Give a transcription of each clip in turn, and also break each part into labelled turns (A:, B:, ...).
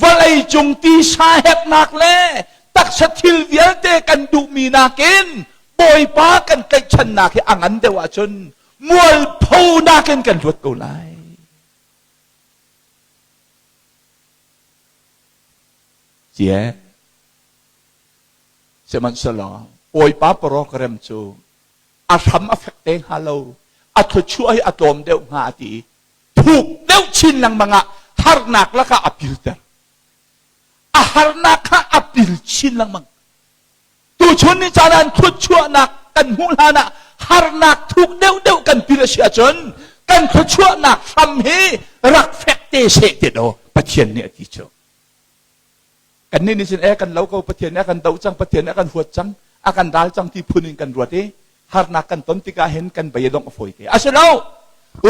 A: ว่าไอจงตีชาเฮกนักเล่ตักสถิลเวียเตกันดูมีนาเกนปอยป้ากันเตชันนาเกอังันเดว่าจนมวลพูนาเกนกันรวดตัวไลเจ้าเสมันสลอปอยป้าปรอกเรมจูอาทำอเฟกเตงฮัลโหลอาทช่วยอาตมเดวงาตีถูกเดวชินนังมังะฮาร์นักละก็อภิลเตอร์อาฮาร์นักก็อภิลชินนังมังตัวชนนิจานันทุดชั่วนักกันมุลานะฮาร์นักถูกเดวกันพิลเชียจนกันทุดชั่วนักทำให้รักเฟกเตเสตโดปะเทียนเนี่ยที่เจ้ากันนี่นิสินเอกันเราก็ปะเทียนเอกันเดาจังปะเทียนเอกันหัวจังอากันดาลจังที่พูนินกันรัวเดฮาร์นักกันต้นติกาเห็นกันไปยดองอฟอยเตอาเชลเอา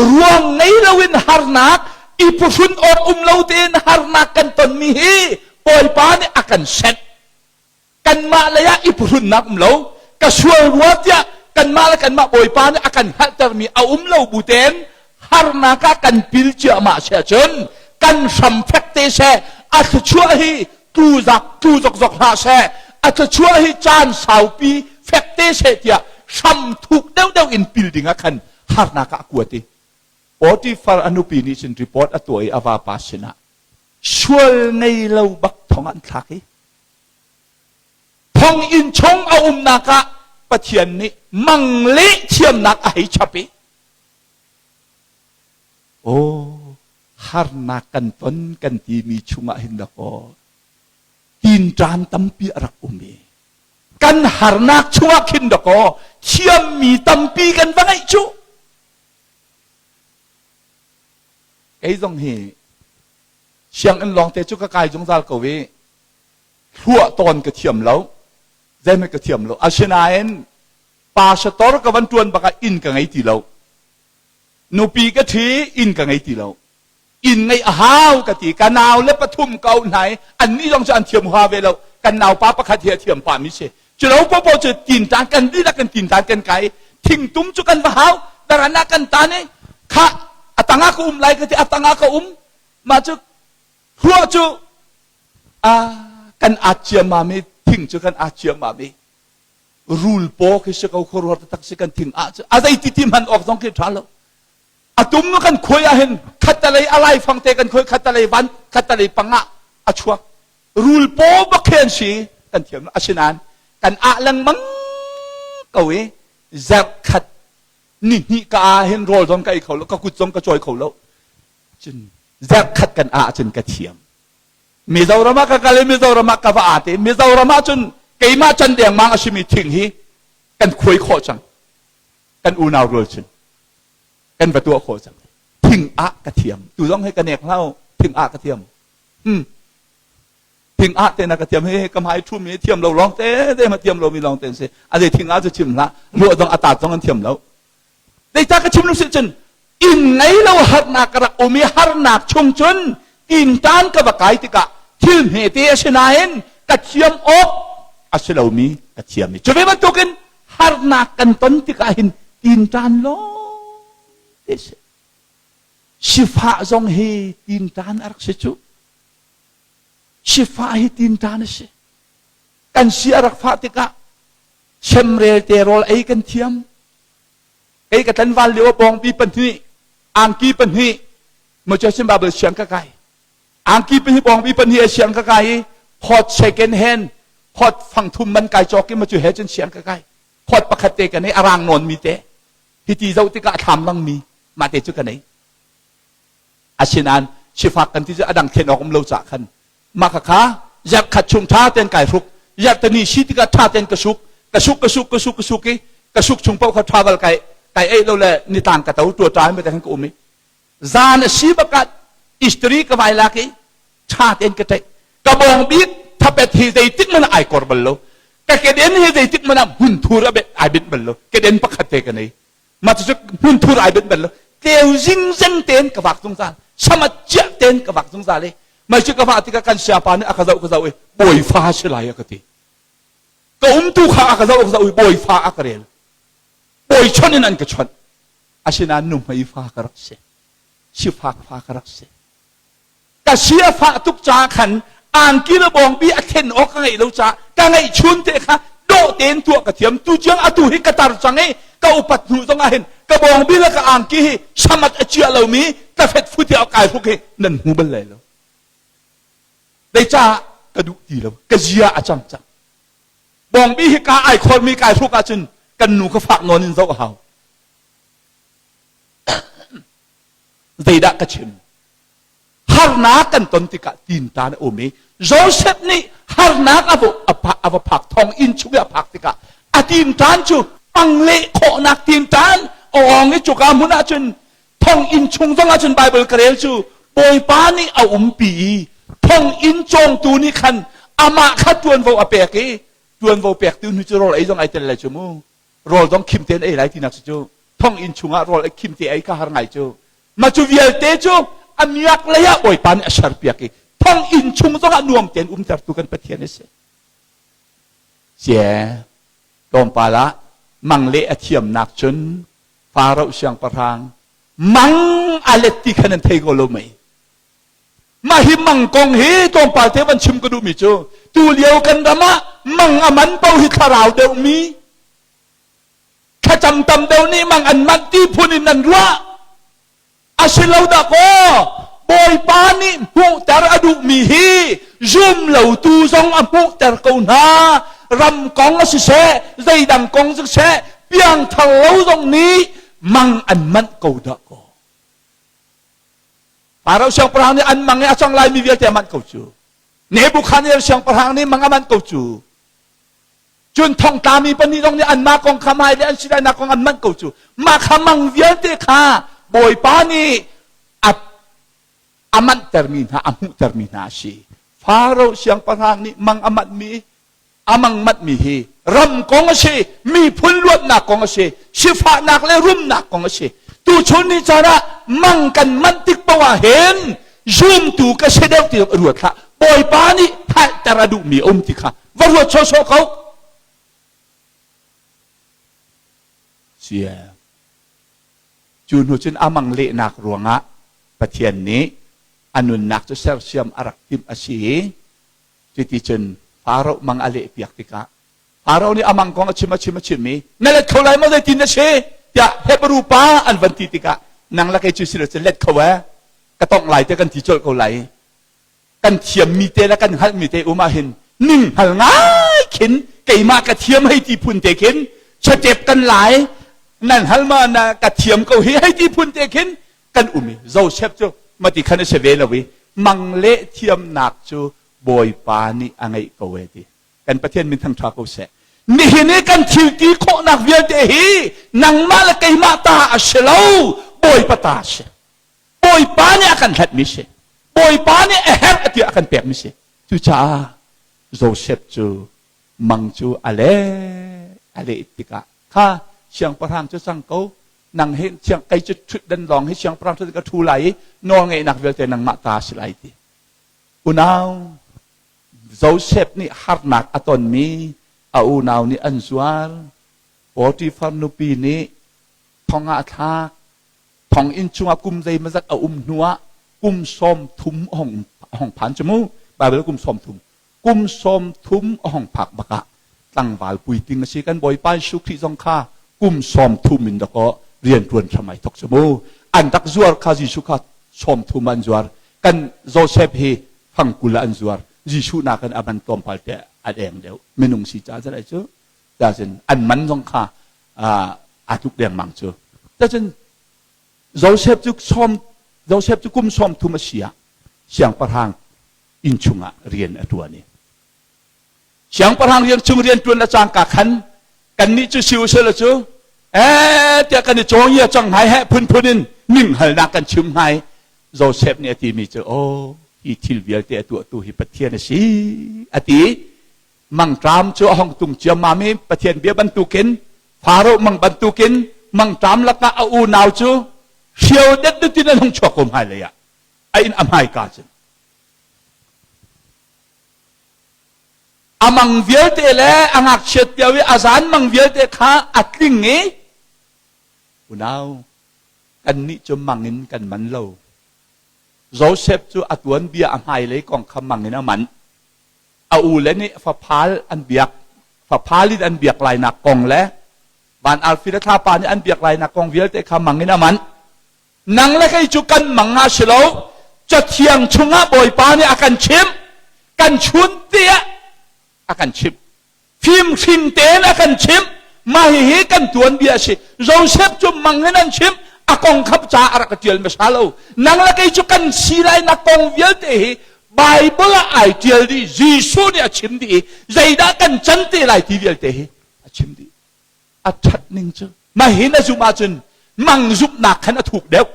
A: รวงในเราวินฮาร์นักอีผู้ฟุนอดเราเตนฮาร์นักกันต้นมีฮีปอยป้าเนี่ยอากันเซ็ตกันมาเลยอีผู้ฟุนนักเรากระชวยวัดเนี่ยกันมาแล้วกันมาปอยป้าเนี่ยอากันฮัตเตอร์มีเอาเราบูเตนฮาร์นักกันพิลเจอมาเสียจนกันสัมผัสเตเสอาจจะช่วยให้ตูจกหาเสอาจจะช่วยให้จานสาวปีเฟกเตเสเตียสัมถูกเดาอินพิลดิ่งกันฮาร์นักกวดตีปอติฟาร์อนุปีนิสินรีพอร์ตอตัวอาวาปาสินะช่วยในเราบักทองอันทักทองอินชงเอานักปะเทียนนี้มังเละเทียมนักไอชับปีโอ้ฮาร์นักกันต้นกันที่มีชุงหินดอกกินจานตั้มปีรักอุเมกันฮาร์นักชุงหินดอกเทียมมีตั้มปีกันบ้างไอชูไอ้ตรงนี้เชียงอันลองเตจุกกายจงซาลกวีหัวตอนกระเทียมแล้วได้ไม่กระเทียมแล้วอาชนาเอ็นปาสตอร์กับวันจวนปากอินกันไงตีแล้วนูปีกะทีอินกันไงตีแล้วอินไงอ้าวกะตีกันนาวและปทุมเกาไหนอันนี้ต้องจะอันเทียมหัวเวลากันนาวป้าประคาเทียมป่ามิเชจะเราพ่อจะกินจานกันดีละกันกินจานกันไก่ทิ้งตุ้มจุกันบ้าดารานักกันตาเนี่ยข้าอัตงาก็ไล่ก็ที่อัตงาก็มาจุหัวจุกันอาเจียมาไม่ทิ้งจุกันอาเจียมาไม่รูลโป๊กที่เขาขรวดตักสิกันทิ้งอะไรที่มันออกต้องคิดทันแล้วอาตุ้มนู้กันคุยเห็นขัดอะไรอะไรฟังเตกันคุยขัดอะไรวันขัดอะไรปังอ่ะอาชัวรูลโป๊บักเขียนสีกันเทียมอาชนานกันอาลังมังก็เวจับขัดนี่ก็เห็นโรลตอนกับเขาแล้วก็กุศลก็จอยเขาแล้วจนแยกขัดกันจนกระเทียมมิจาวรามาก็กลายมิจาวรามาก็ว่าเตมิจาวรามาจนเกี่ยมาจันเดียงมังอาชิมิทิ้งฮีกันคุยโคจังกันอูนาวโรลจนกันประตูโคจังทิ้งกระเทียมดูต้องให้กันเอกเล่าทิ้งกระเทียมทิ้งเตนกระเทียมให้กำไมทุ่มมีเทียมเราลองเต้มาเทียมเรามีลองเต้นสิอะไรทิ้งจะชิมละรัวต้องตาต้องกันเทียมแล้วได้จากกระชิมลูกศิษย์จนอินไงเราหัดนักรักอุมีหัดนักชงจนกินจานกับกายติกะทิมเหตุเชนาเห็นกระเทียมอกอาศัยเรามีกระเทียมนี่จะไม่มาตุกันหัดนักกันต้นติกะเห็นกินจานโลเดชชิฟ้าจงเฮกินจานอารักษาจุชิฟ้าเฮกินจานเสกันเสียรักฟ้าติกะเชมเรเตโรลไอกันเทียมไอ้กตันวันเลี้ยวปองปีปันทีอังกีปันทีมันจะเชื่อมบาเบลเชียงกะไก่อังกีปันทีปองปีปันทีเชียงกะไก่พอดเชกันเฮนพอดฟังทุ่มมันไก่จอกกินมาจุเฮจนเชียงกะไก่พอดประคตกันในอารางนนมีเตะพิธีเจ้าติกะทำลังมีมาเตจุกันไหนอาชินันชิฟักกันที่จะอดังเทนออกมโลจากขันมาขะขาอยากขัดชุมท่าเต้นไก่ฟุกอยากตนีชิติกะท่าเต้นกระชุกกระชุกกระชุกกระชุกกระชุกกี้กระชุกชุมเป้าเขาทาวลไก่แต่ไอ้เราเลยนิทานกระตุ้ตัวตายไม่แต่ทั้งกูมีจานชีบกัดอิสตรีกับไอ้ลักชาติเองก็ได้กระบองบีถ้าเป็นที่ใจติ๊กมันไอ้กอร์บัลโลแต่เกดินที่ใจติ๊กมันหุ่นทูระเบ็ดไอ้บิดบัลโลเกดินปักขัดเตกันนี่มาจะหุ่นทูระไอ้บิดบัลโลเกี่ยวจิงจังเต้นกับวักสงสารสมัจจะเต้นกับวักสงสารเลยไม่ใช่กับวักที่กันเสียปานนี่อาคาเจ้าก็เจ้าเอ้บอยฟ้าเฉลยกันทีก็ตู้ข้าอาคาเจ้าก็เจ้าบอยฟ้าอาคาเรลบอยชนนั่นก็ชนอาชินานุ่มไม่ฟ้ากระรักเสชิฟ้ากระรักเส กะเชียฟ้าทุกจ่าขันอ่างกิระบองบีอเทนออกไงเราจะกังไงชุนเตะค่ะโดเต็นตัวกระเทียมตูเจียงอตูฮิกระตารจังไงก็อุปัตหุต้องเห็นกระบองบีแล้วก็อ่างกีสมัดเจียเรามีกระเฟดฟุตที่เอากายพวกเฮนั่นหูบันเลยแล้วได้จ้ากระดูดีแล้วกระเจียอาจังจังบองบีฮิกาไอคนมีกายพวกอาจุนกันหนูก็ฝากนอนนินเจ้าเฮาใจดักกระชิมharna kan tontika tinta na umi Joseph ni harna avo pak thong in chu ya pak tika atin tan chu pangle kho nak tin tan ong ni chu ka mun a chun thong in chung zong a chun bible karel chu boy pa ni a pi thong in chong tu ni khan ama khat tuan vo a pek ki tuan vo pek tu ni chu rol ai zong ai tel la chu mu rol dong kim ten ai lai ti nak chu thong in chunga rol ai kim te ai ka har ngai chu ma chu viel te chuอันยักษ์เลยอะโอยปานอชาร์ปียกีท่องอินชุงต้องอนวมเตียนจับตุกันประเทศนี้เสียตอมปาละมังเละเทียมนักจนฟาเราเสียงประทางมังอเลติขันเทโกโลไม่มาหิมังกงฮีตอมปาเทวันชิมก็ดูมิจูตูเลียวกันดามะมังอมันเป้าหิคาราวเดวมีขจำตำเดวนี้มังอันมันที่พูนินันละอาศิลาวดะก็บอยปานิมุตรอดุมีฮีจุมเหล่าตูซองอมุตรกูนารำกองสิเสใจดังกองสิเสเพียงทะเลาตรงนี้มังอันมันกูดะก็ปาเราเสียงประหางนี้อันมังเนี่ยจังไรมีเวียแต่มันกูจูเนบุคานีเสียงประหางนี้มังมันกูจูจุนทองตามีปนิตรงนี้อันมากองขมายเดียนสิได้นักกองอันมันกูจูมาขมังเวียแต่ข้าบอยปานีอามันเตอร์มินาอามุเตอร์มินาชีฟาโรเสียงประทางนี้มังอามัดมีอามังมัดมีฮีรำกองชีมีพุนลวดนักกองชีชิฟ้านักและรุ่มนักกองชีตูชนนิจาระมังกันมันติกปวาเห็นจุมตูกเสด็จติรวดละบอยปานีท้ายตระดุมีอมติค่ะว่ารวดโชโชเขาเสียจูนหัวจนอามังเละนักรวงะประเทศนี้อนุนักจะเสียมอารักทิมอาชีจิติจนฟาโรมังอเละเปียกติกะฟาโรนี่อามังกองอาชิมมีนั่นแหละเขาไล่มาได้ตินนะเชอย่าเฮบรูปาอันวันติติกะนางละแกจุสิเราจะเล็ดเขาแวะก็ต้องไหลแต่กันที่โจทย์เขาไหลกันเทียมมีเตและกันหัดมีเตอุมาเห็นนิ่งหันง่ายเข็นไก่มากระเทียมให้ที่พุ่นเตเข็นเจ็บกันหลายนั่นฮัลมานะกระเทียมเขาให้ที่พุ่นเตเข็นกันอุมิโจเชฟจูมาติคันเชเวลวิมังเละเทียมหนักจูบอยปานีอะไรก็เวทีกันประเทศมินทังทราเขาเสนี่เห็นกันทิวตีโคนักเวียนเตหีนังมาละไกมาตาอัชเลาบอยปตาเชบอยปานีอากันหัดมิเชบอยปานีเอฮร์อติอากันเปียกมิเชจูจ้าโจเชฟจูมังจูอะไรติกะข้าเชียงประทางจะสั่งเขานังเห็นเชียงไก่จุดชุดดันลองให้เชียงประทางจะกระทูไหลนองไงนักเวลแต่นังมาตาสไลติอุณาวโจเซฟนี่ฮาร์นักอตอนมีอุณาวนี่อันสวาร์ปอติฟานุปีนี่ทองอาทาทองอินชุงกุมใจมาจากนัวกุมซอมทุมห้องผ่านจมูกบาเบลกุมซอมทุมห้องผักบักะตั้งวาลปุยติงสิกันบ่อยป้ายสุขีสงค่ากุมซอมทุมินดก็เรียนรวนสมัยทกสมูอันตักจวรคาจิสุขัดซอมทุมันจวรกันโจเซฟเฮฟังกุลอันจวรจิสุนักันอามันตอมพัลเตอเองเดียวไม่นุ่งสีจ้าจะได้เจอแต่ฉันอันมันสงค่าอาทุกเรื่องมังเจอแต่ฉันโจเซฟจุกุมซอมทุมาเสียงประทางอินชุงะเรียนตัวนี้เสียงประทางเรียนชุงเรียนตัวละจางกะขันกันนี้จะชิวเชลจูเจ้ากันจะจงเยี่ยจังหายแห่พื้นนินนิ่งหันนักกันชิมหายโจเซฟเนี่ยที่มีเจอโอ้ที่ทิลเวียเตตัวหิปเทียนสิอติมังตรามเจ้าห้องตุงเจียมามีปเทียนเบียบรรทุกินฟาโรมังบรรทุกินมังตรามละกะอูนาวจูเชียวเด็ดดุตินันห้องชกมหายเลยอะไอ้อินอามายกาจอามังเวียเตะและอังอักเชตเดียวอาจารย์มังเวียเตะข้าอัดลิงเงี้ยอุณาวกันนี้จะมังอินกันมันเล่า โจเซฟจูอัตวันเบียอันไฮเลยกองคำมังนี่นะมันเอาอูเลนี่ฟ้าพาลอันเบียกฟ้าพาลิดอันเบียกลายนักกองและบานอัลฟิลทาปานี่อันเบียกลายนักกองเวียลเตคำมังนี่นะมันนังเล็กไอจุกันมังงาเชลจะเทียงชุงะบอยปานี่อากันชิมกันชุนเตียอากันชิมฟิล์มชิมเตนอากันชิมมาเฮกันตวนเบียสิโจเซฟจุมังให้นั่นชิมอากองขับจ่าอารักเตียลเมชาโลนังเล็กไอจุกันสีไรนักกองเวียลเตะไบเบิลไอเตียลดีจีซูเนี่ยชิมดีใจดักันจันเตไลทีเวียลเตะชิมดีอาชัดนิ่งเจอมาเห็นนะจุมาจนมังจุบนักขันถูกเดียว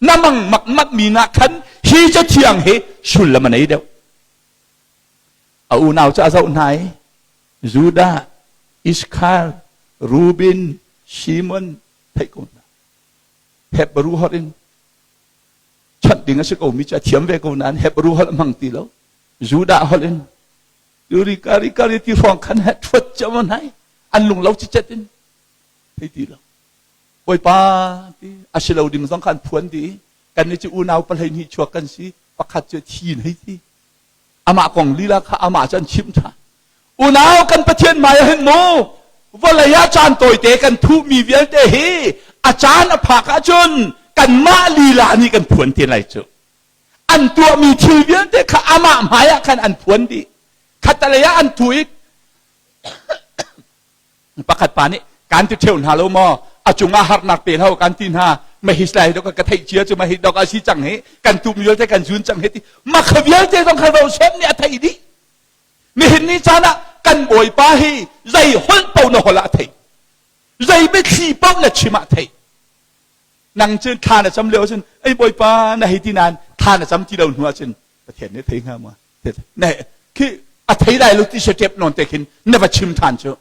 A: น้ำมักมีนักขันฮีจะเทียงเฮสุลละมันไอเดียวเอาหนาวจะเอาไหนยูดาอิสคาร์รูบินชิมอนไทยคนเฮบรูฮอรินชัดดิ่งสิโกมิจะเทียมเวกนั้นเฮบรูฮอลมังตีแล้วยูดาฮอรินดูริการิที่ฟองขันเฮดฟัดจะมันไหนอันลุงเราจิตจินไทยตีแล้วปอยปาที่อาศัยเราดิมสองขันพวนดีกันนี่จะอูนาวปะเลยนี่ชัวกันสิประคัดจะทีนให้ที่อามาของลีลาค่ะอามาจันชิมท่าอูนาวกันประเทศใหม่เห็นโมว่าระยะจานตัวเตกันทุมีเวียนเตเฮอาจารย์อภากาจนกันมาลีลานี่กันพวนเตียนไรเจ้าอันตัวมีทีเวียนเตค่ะอามาหมายกันอันพวนดีขัดระยะอันถุยประคัดปานี่การที่เที่ยวหาโลมออาจุงอาหารนักเปลี่ยนเท่ากันที่หาไม่ฮิสไลดอกกระเทยเชียจะมาฮิดอกอาชีจังเฮกันตุมเยอะแต่กันจุนจังเฮติมาขบเยอะแต่ต้องขบเราเชฟเนี่ยไทยดิไม่เห็นนี่จานะกันบ่อยป้าฮีใจหุ่นเป่าหนหัวละไทยใจไม่ขี้เป่าหน้าชิมะไทยนั่งเชิญทานจำเลี้ยวเช่นไอ้บ่อยป้าในที่นั้นทานจำที่เราหัวเช่นประเทศนี้ไทยงามมาเนี่ยคืออาไทยได้ลูกที่เจ็บนอนแต่กินเนี่ยว่าชิมทานเจ้า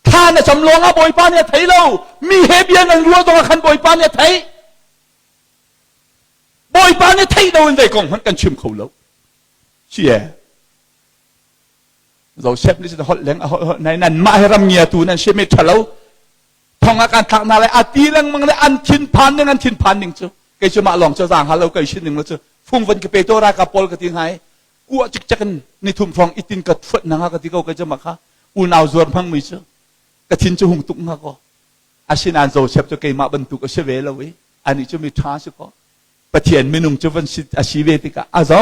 A: ทานจำลองอ่ะบ่อยป้าเนี่ยไทยเรามีเฮเบียนรัวตรงขันบ่อยป้าเนี่ยไทยบอยปานเนี่ยไทยเราในกองมันกันชิมเขาแล้วเชี่ยเราเชฟนี่จะหดแรงในนั้นมาให้รำเงียตูนั่นเชื่อไม่ทันแล้วทองอาการทางนาเลยอาตีเรื่องมังเลยอันชินพันหนึ่งอันชินพันหนึ่งเจ้าแกจะมาลองเจ้าสางหาเราก็ชิ้นหนึ่งแล้วเจ้าฟุ้งวันกับเปโตรากาปอลกับที่ไหนกูจิกจักกันในทุ่มฟองอิตินกับฝนนางกับที่เขาก็จะมาค่ะอูนาวจวนพังมือเจ้ากระทินจะหุงตุกงาก็อาชินานเราเชฟจะเกยมาบรรทุกก็เชฟเวลเว้ยอันนี้จะมีทราสก็ประเทศเมนุ่งจะวันสิอาชีเวติกาอาเจ้า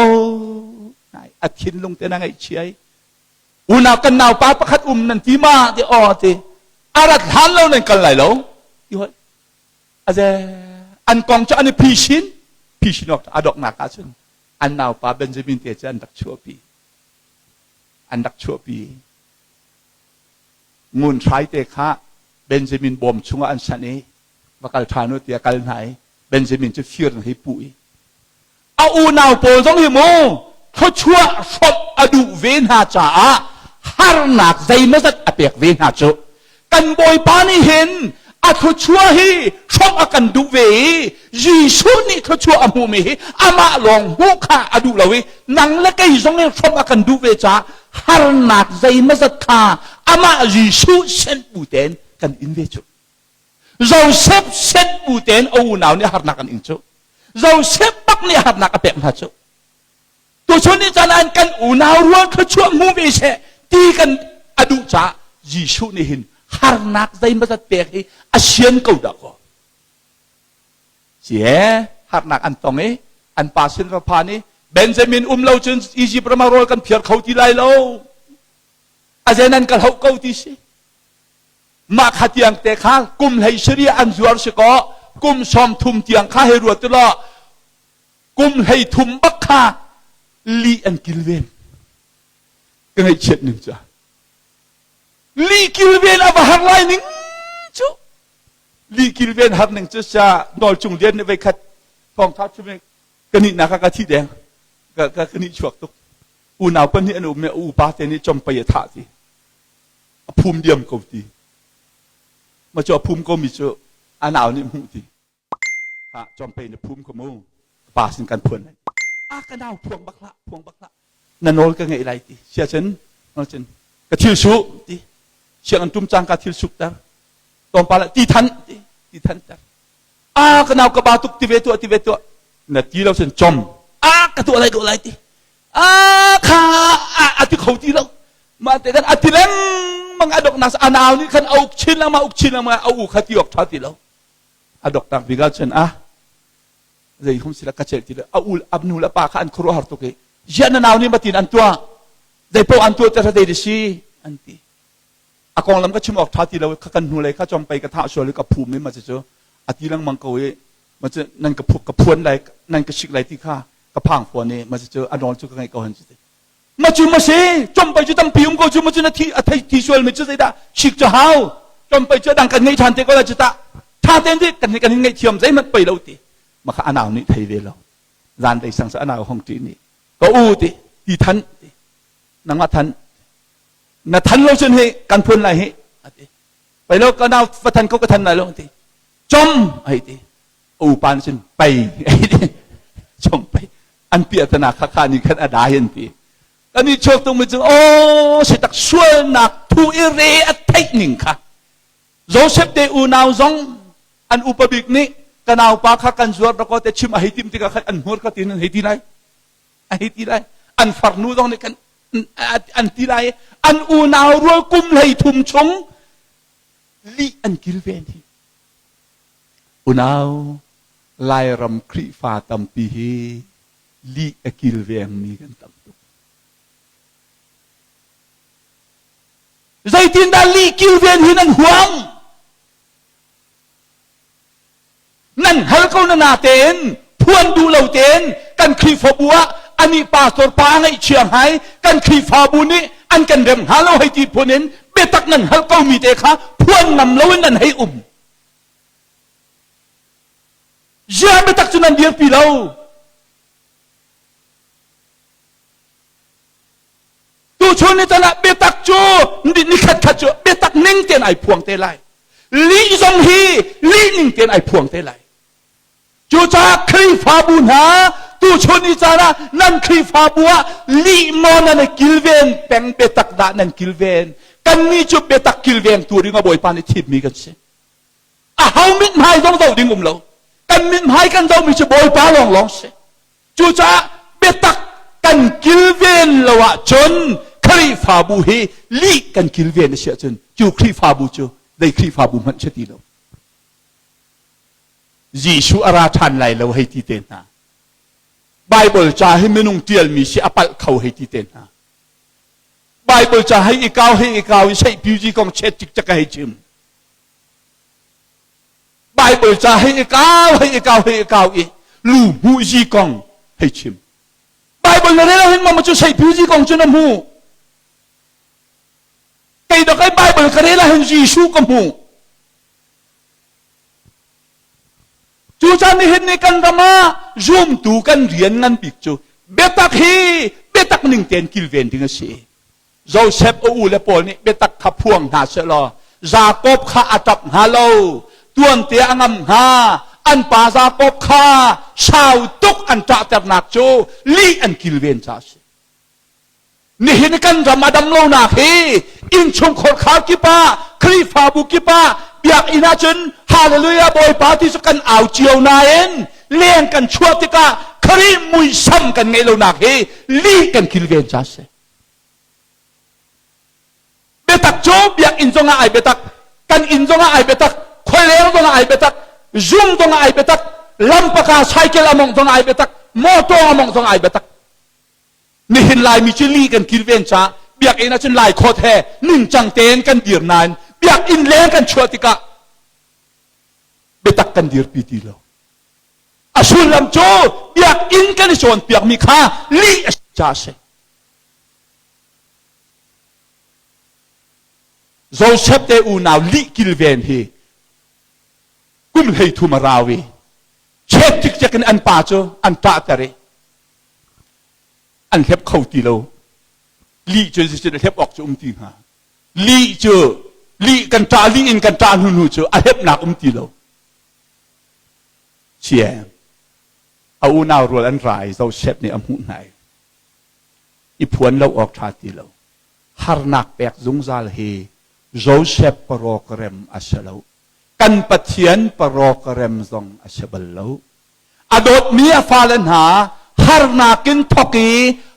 A: อาทินลงแต่นางไอเชียอุณากันนาวป้าประคัดนันที่มาที่อ๋อที่อารักหันเราเนี่ยกันไหลแล้วอยู่อาเจอันกองจะอันนี้พิชินออกอาดอกหนักอาชนอันนาวป้าเบนจามินเตจอันดักชัวปีอันดักชัวปีงูนใช้เตะข้าเบนจามินบอมชงอันชันนี้ว่าการทานุเตียกันไหนเบนจามินจะฟิร์นให้ปุยเอาอูนาวโปรต้องหิโมเขาชัวชอบอดูเวนหาจ่าฮาร์นักใจไม่สัตอเปียกเวนหาจ่ากันบอยปานี่เห็นอาเขาชัวให้ชอบอากันดูเวยีสุนี่เขาชัวอามูเมอามาลองหัวข้าอดูละเวนังละก็ยิ่งเนี่ยชอบอากันดูเวจ่าฮาร์นักใจไม่สัตข้าอามายีสุเส้นปูเตนกันอินเวจ่าเราเซฟเส้นปูเตนเอาหนาวเนี่ยหักนักกันอินโจเราเซฟปักเนี่ยหักนักกันเปะมาโจตัวชนนี่จะนานกันอูนาวรัวเขาช่วงมูวิเชตีกันอดุจ่ายิชูนี่หินหักนักใจมาจะเปะให้อาเซียนกูดักก็เสียหักนักอันตรงนี้อันปาสินรพานี่เบนจามินเราจนอียิปต์มาโรยกันเพียรเขาที่ไรเราอาเจนันกันเขาเก้าที่สิมาขัดยังแต่ข้ากุมให้เฉลี่ยอันจวรสกอกุมชอมทุมเตียงข้าให้รัวตลอดกุมให้ทุมบักข้าลีอันกิลเวนก็ให้เช็ดหนึ่งจ้ะลีกิลเวนเอามาหักไล่หนึ่งจุลีกิลเวนหักหนึ่งจะนอลจุงเดียนไปขัดฟองทับใช่ไหมกันนี่นะคะกะที่แดงก็นี่ฉวกตุกอูนาวเป็นนี่อันอุเมอูปาเตนี่จมไปยถาสิภูมิเดียมกบตีมาจอภูมิก็มีเจออันเอานี่มุ่งทีข้าจอมไปในภูมิขโมงป่าสินกันพวนเลยกันเอาพวงบักละนั่นโน้ตก็ไงไรทีเชื่อฉันนั่นฉันกระทิลสุทีเชื่ออันตุ้มจังกระทิลสุดแต่ตอนป่าละตีทันแต่กันเอากระบาตุกตีเวตัวนั่นทีเราฉันจอม กระตัวอะไรก็อะไรทีข้าที่เขาที่เรามาแต่กันที่แล้วมังอดอกนัสอนาวนี่ขันเอาชิ้นละมาอุกชิ้นละมาเอาอุกขัดที่ออกทัดที่เราอดอกต่างวิกาเช่นจะยุ่งสิละกัจเจติละเอาอับนูละปาขันครัวหาตุกเยยันนาวนี่มาตินอันตัวได้พออันตัวจะได้ดิสิอันที่อากองลำก็ชิมออกทัดที่เราขันนูเลยข้าจอมไปกระทะชัวหรือกระพูไม่มาจะเจออที่ลังมังกรมันจะนั่นกระพุกกระพวนอะไรนั่นกระชิกอะไรที่ข้ากระพังพวนี่มันจะเจออนอนจุกไงก็เห็นจุดมาจุมาเสจอมไปจุดตั้งพิมก็จุมาจุนาทีที่ชัวไม่จุดได้ชิกจะหาวจอมไปจุดดังกันไงทันเตก็ได้จุดท่าเต้นที่กันไงเทียมใจมันไปเราตีมาข้าอนาวนี่ไทยเวลาร้านได้สั่งสอนาวห้องจีนี่ก็ตีที่ทันนังว่าทันน่ะทันเราจนให้การพูนอะไรให้ไปแล้วก็นาวฟัทันเขาก็ทันอะไรแล้วตีจอมไอ้ตีปานฉันไปไอ้ตีจอมไปอันเปียตนาข้านี่ขันอาดายันตีอันนี้โชคตรงมือจึงสิตักช่วยนักทูอิเรอเทคนิคค่ะโจเซฟเดอูนาวซองอันอุปบิกนี้กันเอาปากข้ากันจวดแล้วก็แต่ชิมอาหิติมที่กันอันหัวกันตีนั้นหิติไรหิติไรอันฟาร์นูตรงนี้กันอันที่ไรอันอูนาวรัวกุมเลยทุ่มชงลีอันกิลเวนที่อูนาวลายรำครีฟ้าตัมปีฮีลีอักิลเวนมีกันตัมตุใจทินดาลีกิลเวนฮีนันหวงนั่นฮัลโกนนาเตนพวนดูเหล่าเตนกันครีฟบัวอันนี้ป่าสดป่าให้เชียงไฮ้กันครีฟาบุนี่อันกันเดิมหาเราให้จีพวนินเบตักนั่นฮัลโกมีเตค่ะพวนนำเรานั่นให้ยาเบตักจุนันเดียร์ปีเราตัวชนในตลาดเบตักโจนี่ขัดโจเบตักนิ่งเตียนไอพวงเตไลลีซงฮีลีนิ่งเตียนไอพวงเตไลจูจ่าครีฟาบุนหาตัวชนนิจาระนั่นครีฟาบัวลีมอนันกิลเวนแปงเบตักดานันกิลเวนกันนี่จูเบตักกิลเวนตัวริงบ่อยปานทิพมีกันเสียเฮามิดหายต้องเดาดิ่งเรากันมิดหายกันเดามีจูบ่อยปาลองเสียจูจ่าเบตักกันกิลเวนละวะจนครีฟาบูเฮลีกันกิลเวนเสียจนจูครีฟาบูจูได้ครีฟาบูมันเฉตีเรายิชูอาราชันไหลเราให้ที่เต็นนะไบเบิลจะให้ไม่นุ่งเตียลมีเสียปัลเขาให้ที่เต็นนะไบเบิลจะให้อีกาวใช้ผิวจีกองเช็ดจิกจะให้จิมไบเบิลจะให้อีกาวอีลูหูจีกองให้จิมไบเบิลเนี่ยเราเห็นมันจะใช้ผิวจีกองจนน้ำหูไอ้ดอกไอ้ไบเบิลก็เนี่ยเราเห็นยิชูกับหูจูจานี่เห็นในกันธรรมะzoomตูกันเรียนงั้นปิกจูเบตักหนึ่งเตียนกิลเวนถึงเสียโจเซฟอูเลปอลนี่เบตักขับพวงหาเสลอซาโกบข้าอัตับฮาโลตัวนเตียงมหาอันปาซาโกบข้าชาวตุกอันตะจับนักจูลีอันกิลเวนจ้าเสนี่เห็นกันธรรมะดำโลนักเฮอินชงขดข้าวกิปาครีฟาบุกิปาเบียกอินาจนฮาเลลูยาบอยปาที่สุกันเอาเจียวนาเอ็นเลี้ยงกันชั่วติกาครีมุยซ้ำกันไงเราหนักเฮลีกันกิลเวนจ้าเสเบตักโจเบียกอินจงอาไอเบตักกันอินจงอาไอเบตักคอยเลี้ยงจงอาไอเบตักซุ่มจงอาไอเบตักลำปากาไซเคิลอมงจงอาไอเบตักมอเตอร์อมงจงอาไอเบตักนี่เห็นลายมีชิลีกันกิลเวนจ้าเบียกอินาจนลายโคตรแห่หนึ่งจังเตนกันเดียร์นานเบียกอินเลี้ยงกันชั่วติกาเบตักกันเดียร์ปีตีเราอาสุลำโจเบียกอินกันส่วนเบียกมีค่าลีจ้าเสโจเซฟเตอูนาวลีกิลเวนเฮกุมเฮทุมาราวีเช็ดจิกจักันอันป่าโจอันตาตะเรอันเล็บเข้าตีเราลีเจอจะเล็บออกจะตีหาลีเจอลีกันตาลีอินกันตาหนูเจออันเล็บหนักตีเราเชียเอาหน้ารัวอันไรเราเชฟในอมุไหนอีพวนเราออกชาติเราฮาร์นักแปกซุงซาลเฮโจเซฟปรอกเรมอัชเลากันปะเทียนปรอกเรมซองอัชเบลเลาอดดเมียฟาเลนหาฮ harna kin thoki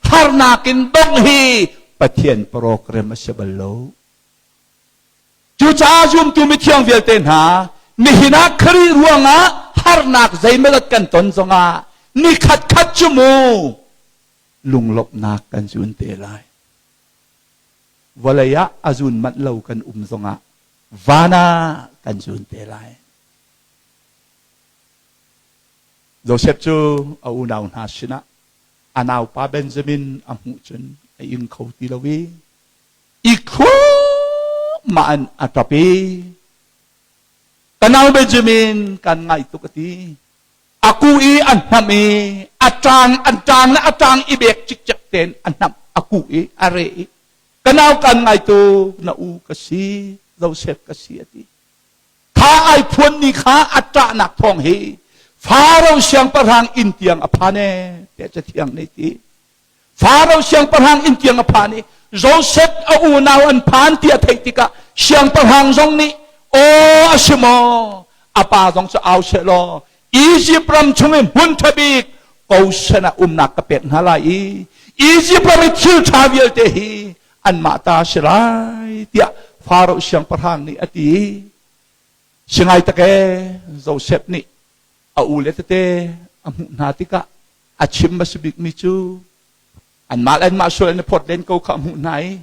A: harna kin dong hi pathian program asabalo chu cha zum tu mi thiang vel ten ha mi hina khari ruanga harnak zaimelat kan ton zonga ni khat khat chumu lunglop nak kan jun te lai walaya azun mat lo kan zonga vana kan jun te lai Joseph chu au naw na sina anaw pa Benjamin amu chun ai ing khau ti lawi ikho maan atapi tanaw Benjamin kan ngai tukati aku I anhami atang na atang ibek chik ten anham aku I are tanaw kan ngai tu na u kasi Joseph kasi ati kha ai phun ni kha atra nak thong hi Pharaoh siang parhang intiang apane te cha thiang nei ti Pharaoh siang parhang intiang apane Joseph au naw an phan ti thei ti ka siang parhang jong ni o asimo apa jong cha au se lo Egypt ram chung mun thabik ko sana nak kapet halai Egypt ram thil thavial te hi an mata sirai tia Pharaoh siang parhang ni ati singai ta ke Joseph ni aulet te amu natika achim masubik mi chu an malan ma sol ne pot len ko kha mu nai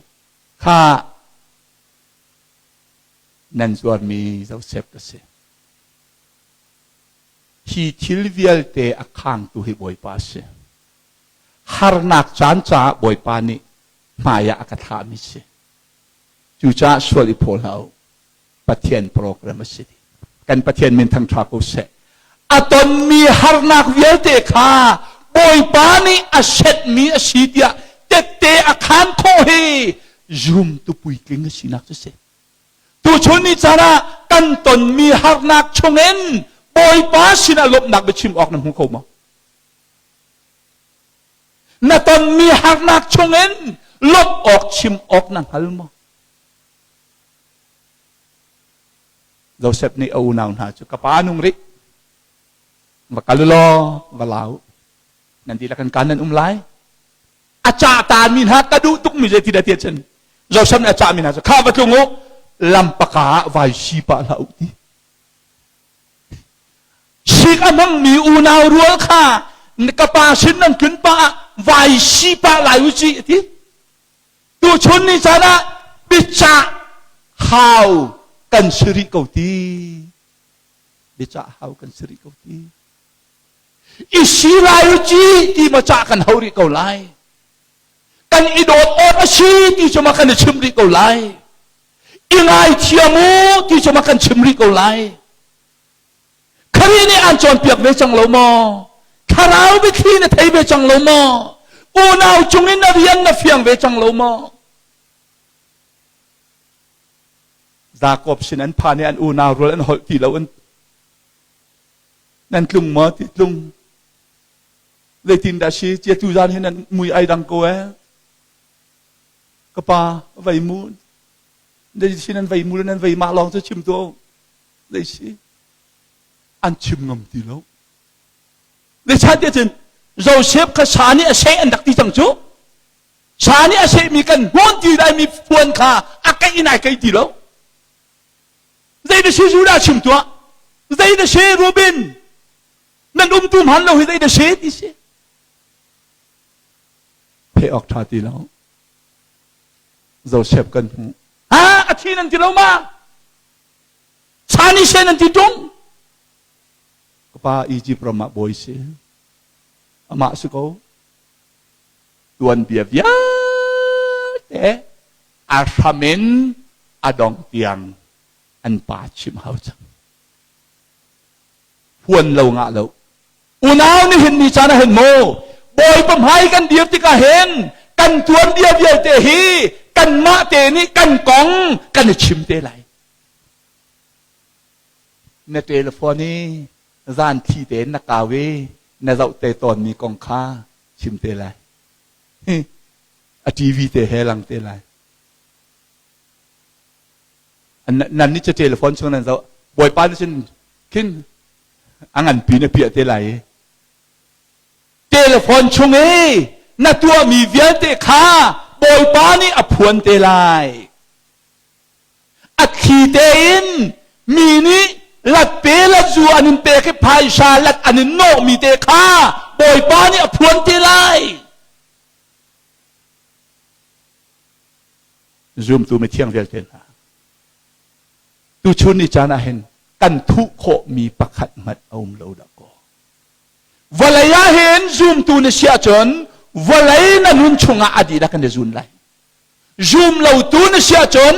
A: kha nan zuar mi Joseph ka se hi thilvial te akhang tu hi boi pa se har nak chan cha boi pa ni maya akatha mi se chu cha soli pholao pathian program se kan pathian min thang tha ko se aton mi harnak vialte kha boi pani aset mi asitia tete akhan tho he zoom tu pui king sinak se tu choni chara kan ton mi harnak chungen boi pa sina lop nak bechim ok nam ko ma na ton mi harnak chungen lop ok chim ok nang halma Joseph ni au naw na chu kapanung ri Makalulo, walau. Nanti akan kanan umlai. Aca tan min ha kadu tuk mi je tidak tiat chen. Joseph ni aca min ha. Kha batlungo lampaka vai sipa lauti. Sik amang mi unaw rual kha kapasin nan kun pa vai sipa lai uci ti. Tu chun ni sana bica hau kan seri kau ti. Bica hau kan seri kau ti. Isilayo chi ti macha kan hauri ko lai kan idot on asi ti chuma kan chimri ko lai ingai thiamu ti chuma kan chimri ko lai khari ni an chon piak ve chang lo mo kharau bi khi na thei ve chang lo mo u nau chungin na rian na fiang ve chang lo mo Jacob sin an phane an u nau rol an hol ti lo an nan tlung mo ti tlung le tin da shi chia tu gian hinan mui ai dang ko kapa vai mu de sinan vai mu nan vai ma long cho chim to le shi an chim ngam ti lo le cha de chen Joseph ka sani a se an dak ti chang chu sani a se mi kan hon ti dai mi puan kha akai inai kai ti lo dei de shi ju da chim to dei de she Robin nan tum han lo hi dei de she ti se pe ok tha ti lo Joseph kan hu ha athi nan ti lo ma sani se nan ti tong pa Egypt rama boy se ama su ko tuan bia via te arhamen adong tiang an pa chim hau chang huan lo nga lo unaw ni hin ni chana hen mo boy pam hai kan dir ti ka hen kan tuan dia bia te hi kan ma te ni kan kong kan chim te lai na telephone ni gian thi te na ka we na dau te ton mi kong kha chim te lai a TV te helang te lai nan ni cha telephone chung nan dau boy pa ni chin kin angan pi na pi te lai เทเลโฟนชงเอนัตัวมีเวียนเตขาบอยปานี่อภวนเตลายอัดขีเตอินมีนี่ลัดเปลัดจูอันนินเปกพายชาลัดอันนินโนมีเตขาบอยปานี่อภวนเตลายซูมตัวไม่เที่ยงเวลเตนะตัวชุนนี่จานะเห็นกันทุกโคมีประคัดมัดเอาเราดอกวลายเห็นซูมตัวนี่เสียจนวลายนั้นนุ่นชงอาดีดักันเดซุนไลซูมเราตัวนี่เสียจน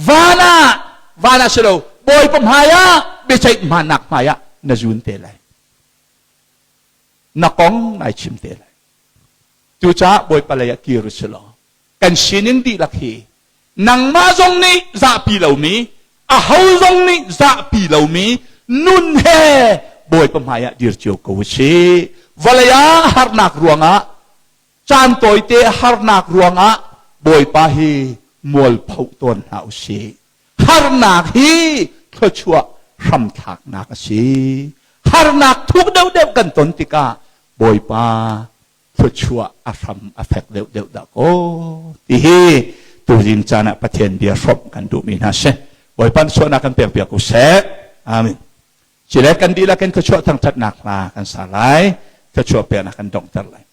A: วานาเสเราบอยปมหายะไม่ใช่มานักหายะนซุนเตลัยนักกองนายชิมเตลัยตัวจ้าบอยปลายกิรุสลอกันชินิงดีลักฮีนังมาจงนี่จะปีเหล่ามีอาหูจงนี่จะปีเหล่ามีนุ่นเฮบอยปมหายะดิรเจียวกวชีวลายฮาร์นักรวงะจานตัวเตฮาร์นักรวงะบอยปาฮีมัวเผาต้นหาวชีฮาร์นักฮีทชัวรำทักนักชีฮาร์นักทุกเดวกันตนติกาบอยปาทชัวอารมอเฟกเดวดักโอที่ฮีตัวจินจานะประเทศเดียร์รบกันดูมีนะเชบอยปันส่วนนักกันเปียกกุเสอามินจิเลกันดีละกันทชัวทั้งทัดนักลากันสาลายทชัวเปียนักกันดงตัดเลย